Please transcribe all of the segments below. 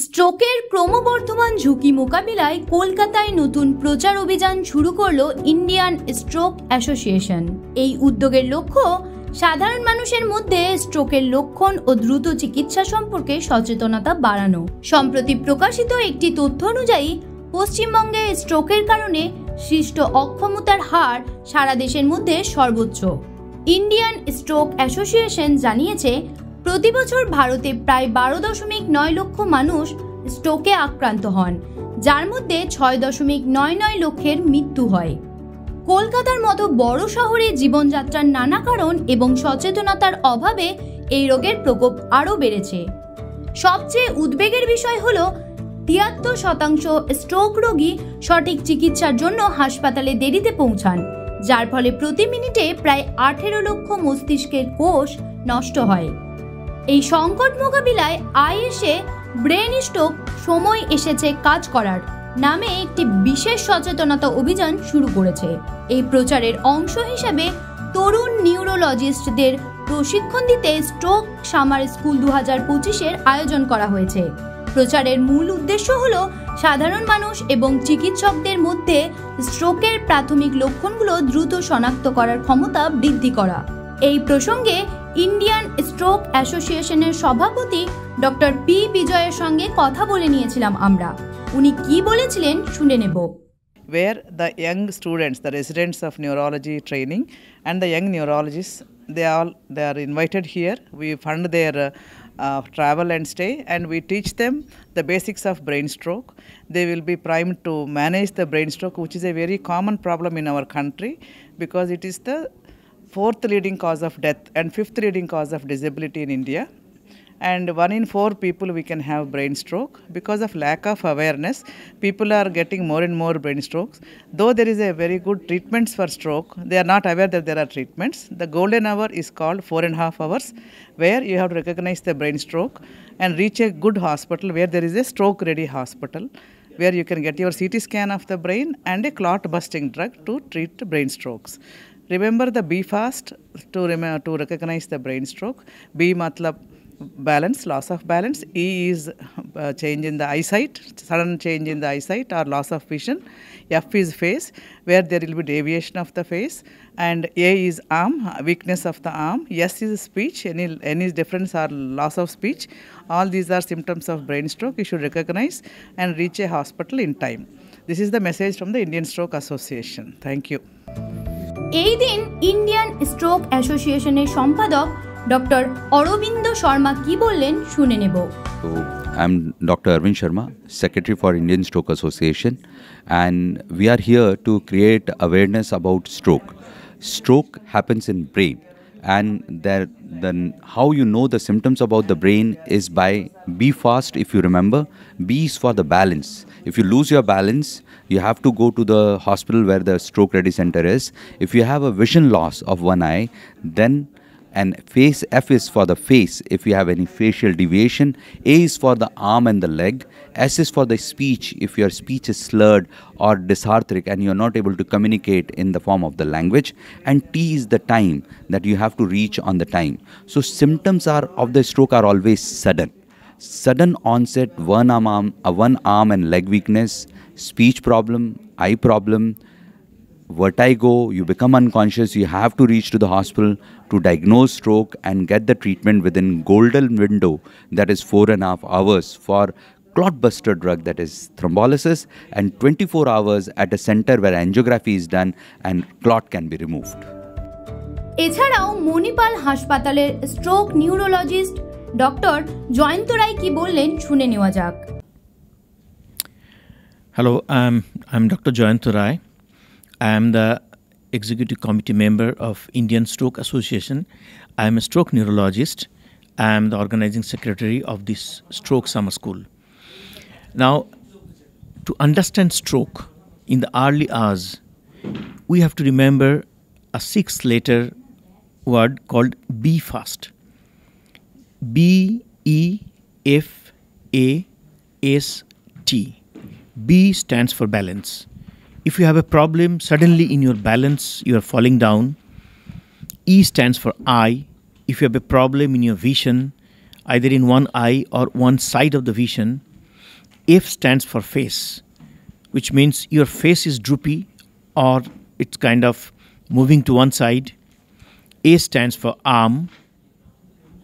স্ট্রোকের ক্রমবর্ধমান ঝুঁকি মোকাবিলায় কলকাতায় নতুন প্রচার অভিযান শুরু করলো ইন্ডিয়ান স্ট্রোক অ্যাসোসিয়েশন। এই উদ্যোগের লক্ষ্য সাধারণ মানুষের মধ্যে স্ট্রোকের লক্ষণ ও দ্রুত চিকিৎসা সম্পর্কে সচেতনতা বাড়ানো। সম্প্রতি প্রকাশিত একটি তথ্য অনুযায়ী পশ্চিমবঙ্গে স্ট্রোকের কারণে সৃষ্ট অক্ষমতার হার সারা দেশের মধ্যে সর্বোচ্চ। ইন্ডিয়ান স্ট্রোক অ্যাসোসিয়েশন জানিয়েছে, প্রতি বছর ভারতে প্রায় 12.9 লক্ষ মানুষ স্ট্রোকে আক্রান্ত হন, যার মধ্যে 6.99 লক্ষের মৃত্যু হয়। কলকাতার মতো বড় শহরে জীবনযাত্রার নানা কারণ এবং সচেতনতার অভাবে এই রোগের প্রকোপ আরও বেড়েছে। সবচেয়ে উদ্বেগের বিষয় হলো 73% স্ট্রোক রোগী সঠিক চিকিৎসার জন্য হাসপাতালে দেরিতে পৌঁছান, যার ফলে প্রতি মিনিটে প্রায় 18 লক্ষ মস্তিষ্কের কোষ নষ্ট হয়। এই সংকট মোকাবিলায় আইএসএ ব্রেন স্ট্রোক সময় এসেছে কাজ করার নামে একটি বিশেষ সচেতনতা অভিযান শুরু করেছে। এই প্রচারের অংশ হিসেবে তরুণ নিউরোলজিস্টদের প্রশিক্ষণ দিতে স্ট্রোক সামার স্কুল 2025-এর আয়োজন করা হয়েছে। প্রচারের মূল উদ্দেশ্য হল সাধারণ মানুষ এবং চিকিৎসকদের মধ্যে স্ট্রোকের প্রাথমিক লক্ষণগুলো দ্রুত শনাক্ত করার ক্ষমতা বৃদ্ধি করা। এই প্রসঙ্গে ইন্ডিয়ান স্ট্রোক অ্যাসোসিয়েশনের সভাপতি ডক্টর পি বিজয়ের সঙ্গে কথা বলে নিয়েছিলাম আমরা। উনি কি বলেছিলেন শুনে নেব। Where the young students, the residents of neurology training and the young neurologists, they are invited here. We fund their travel and stay, and we teach them the basics of brain stroke. They will be primed to manage the brain stroke, which is a very common problem in our country because it is the 4th leading cause of death and 5th leading cause of disability in India. And 1 in 4 people we can have brain stroke. Because of lack of awareness, people are getting more and more brain strokes. Though there is a very good treatments for stroke, they are not aware that there are treatments. The golden hour is called 4.5 hours, where you have to recognize the brain stroke and reach a good hospital where there is a stroke ready hospital, where you can get your CT scan of the brain and a clot busting drug to treat brain strokes. Remember the B fast to recognize the brain stroke. B matlab balance, loss of balance. E is change in the eyesight, sudden change in the eyesight or loss of vision. F is face, where there will be deviation of the face. And A is arm, weakness of the arm. S is speech, any difference or loss of speech. All these are symptoms of brain stroke. You should recognize and reach a hospital in time. This is the message from the Indian Stroke Association. Thank you. এই দিন Indian stroke অ্যাসোসিয়েশনের সম্পাদক doctor Aurobindo Sharma কি বললেন শুনে নেব। So, I'm Dr. Arvind Sharma, Secretary for Indian Stroke Association, and we are here to create awareness about stroke. Stroke happens in brain, and then how you know the symptoms about the brain is by B fast. If you remember, B is for the balance. If you lose your balance, you have to go to the hospital where the stroke ready center is. If you have a vision loss of one eye, then and face, F is for the face if you have any facial deviation. A is for the arm and the leg. S is for the speech if your speech is slurred or dysarthric and you are not able to communicate in the form of the language. And T is the time that you have to reach on the time. So symptoms of the stroke are always sudden onset, one arm and leg weakness, speech problem, eye problem, vertigo, you become unconscious, you have to reach to the hospital to diagnose stroke and get the treatment within golden window, that is 4.5 hours for clot buster drug, that is thrombolysis, and 24 hours at a center where angiography is done and clot can be removed. এছাড়াও মণিপাল হাসপাতালের stroke neurologist doctor Jayanta রায় কি বললেন শুনে নেওয়া যাক। Hello, I'm Dr. Jayanta Rai. I am the Executive Committee member of Indian Stroke Association. I am a stroke neurologist. I am the organizing secretary of this stroke summer school. Now, to understand stroke in the early hours, we have to remember a 6-letter word called B fast. BEFAST. B stands for balance. If you have a problem, suddenly in your balance, you are falling down. E stands for eye. If you have a problem in your vision, either in one eye or one side of the vision, F stands for face, which means your face is droopy or it's kind of moving to one side. A stands for arm.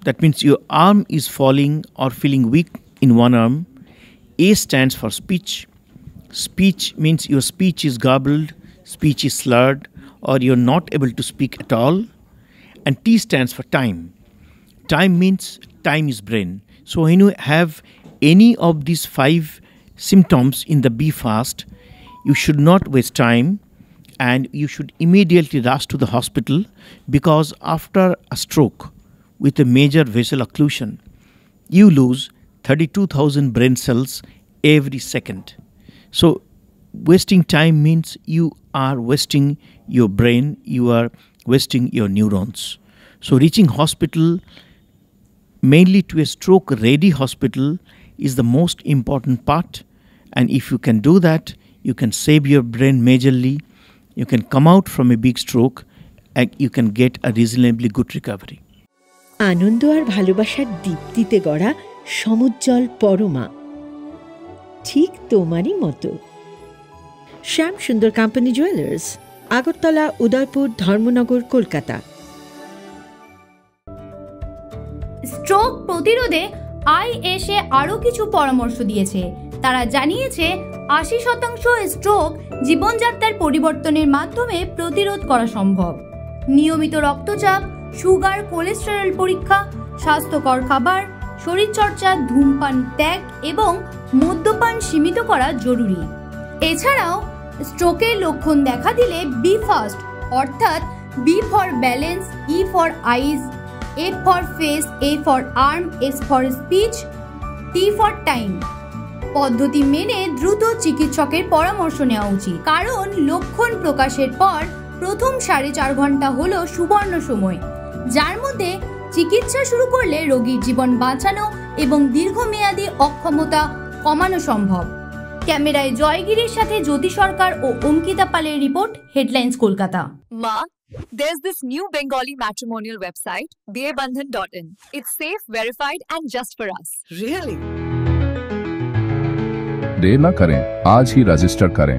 That means your arm is falling or feeling weak in one arm. A stands for speech. Speech means your speech is garbled, speech is slurred, or you're not able to speak at all. And T stands for time. Time means time is brain. So when you have any of these 5 symptoms in the B fast, you should not waste time and you should immediately rush to the hospital, because after a stroke with a major vessel occlusion, you lose 32,000 brain cells every second. So wasting time means you are wasting your brain, you are wasting your neurons. So reaching hospital, mainly to a stroke-ready hospital, is the most important part. And if you can do that, you can save your brain majorly, you can come out from a big stroke, and you can get a reasonably good recovery. আনন্দ আর ভালোবাসার দীপ্তিতে গড়া সমুজ্জ্বল পরমা, ঠিক তোমারই মতো। শ্যাম সুন্দর company jewellers, Agartala, Udaipur, Dharmanagar, Kolkata. Stroke প্রতিরোধে ISA আরও কিছু পরামর্শ দিয়েছে। তারা জানিয়েছে 80% স্ট্রোক জীবনযাত্রার পরিবর্তনের মাধ্যমে প্রতিরোধ করা সম্ভব। নিয়মিত রক্তচাপ, সুগার, কোলেস্টেরল পরীক্ষা, স্বাস্থ্যকর খাবার, শরীরচর্চা, ধূমপান ত্যাগ এবং মদ্যপান সীমিত করা জরুরি। এছাড়াও স্ট্রোকের লক্ষণ দেখা দিলে বি ফাস্ট অর্থাৎ B for balance, E for eyes, A for face, A for arm, S for speech, T for time পদ্ধতি মেনে দ্রুত চিকিৎসকের পরামর্শ নেওয়া উচিত। কারণ লক্ষণ প্রকাশের পর প্রথম 4.5 ঘন্টা হলো সুবর্ণ সময়, যার মধ্যে চিকিৎসা শুরু করলে রোগীর জীবন বাঁচানো এবং দীর্ঘমেয়াদী অক্ষমতা কমানো সম্ভব। ক্যামেরায় জয়গিরির সাথে জ্যোতি সরকার ও অঙ্কিতা পালের report, headlines Kolkata. Ma, there's this new Bengali matrimonial website, BABandhan.in. It's safe, verified, and just for us. Really? देर न करें, आज ही रजिस्टर करें।